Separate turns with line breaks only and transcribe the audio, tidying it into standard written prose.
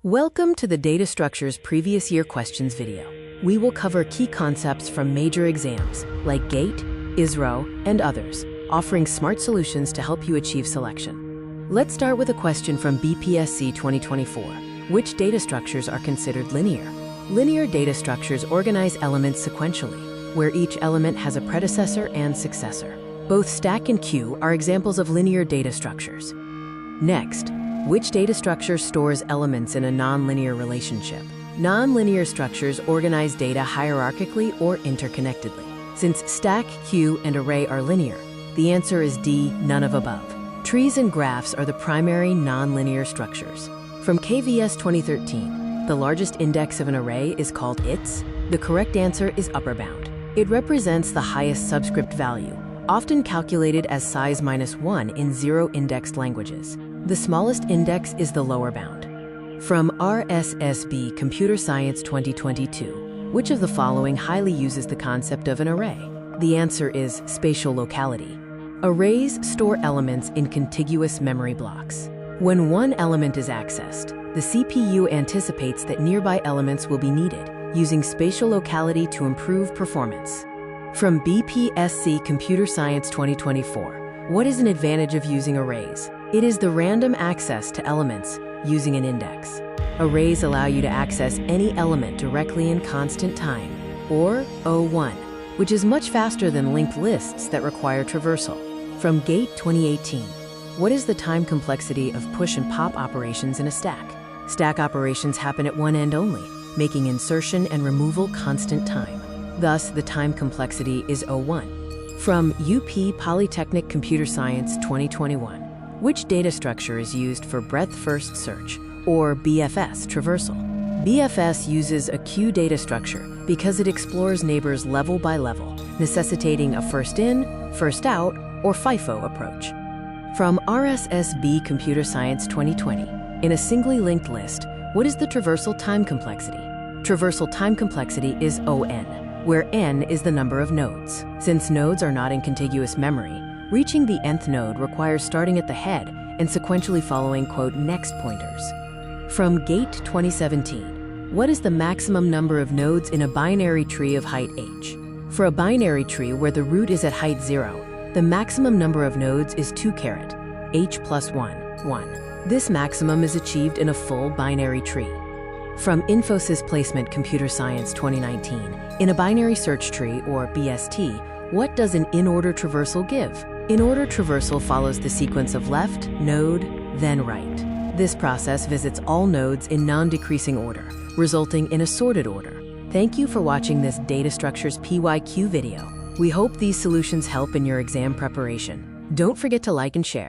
Welcome to the Data Structures Previous Year Questions video. We will cover key concepts from major exams like GATE, ISRO, and others, offering smart solutions to help you achieve selection. Let's start with a question from BPSC 2024. Which data structures are considered linear? Linear data structures organize elements sequentially, where each element has a predecessor and successor. Both stack and queue are examples of linear data structures. Next, which data structure stores elements in a nonlinear relationship? Nonlinear structures organize data hierarchically or interconnectedly. Since stack, queue, and array are linear, the answer is D, none of above. Trees and graphs are the primary nonlinear structures. From KVS 2013, the largest index of an array is called its. The correct answer is upper bound. It represents the highest subscript value, often calculated as size -1 in zero-indexed languages. The smallest index is the lower bound. From RSSSB Computer Science 2022, which of the following highly uses the concept of an array? The answer is spatial locality. Arrays store elements in contiguous memory blocks. When one element is accessed, the CPU anticipates that nearby elements will be needed, using spatial locality to improve performance. From BPSC Computer Science 2024, what is an advantage of using arrays? It is the random access to elements using an index. Arrays allow you to access any element directly in constant time, or O1, which is much faster than linked lists that require traversal. From GATE 2018, what is the time complexity of push and pop operations in a stack? Stack operations happen at one end only, making insertion and removal constant time. Thus, the time complexity is O1. From UP Polytechnic Computer Science 2021, which data structure is used for breadth-first search, or BFS, traversal? BFS uses a queue data structure because it explores neighbors level by level, necessitating a first in, first out, or FIFO approach. From RSSSB Computer Science 2020, in a singly linked list, what is the traversal time complexity? Traversal time complexity is ON, where n is the number of nodes. Since nodes are not in contiguous memory, reaching the nth node requires starting at the head and sequentially following "next" pointers. From GATE 2017, what is the maximum number of nodes in a binary tree of height h? For a binary tree where the root is at height 0, the maximum number of nodes is 2 caret, h plus 1, 1. This maximum is achieved in a full binary tree. From Infosys Placement Computer Science 2019, in a binary search tree, or BST, what does an in-order traversal give? In-order traversal follows the sequence of left, node, then right. This process visits all nodes in non-decreasing order, resulting in a sorted order. Thank you for watching this Data Structures PYQ video. We hope these solutions help in your exam preparation. Don't forget to like and share.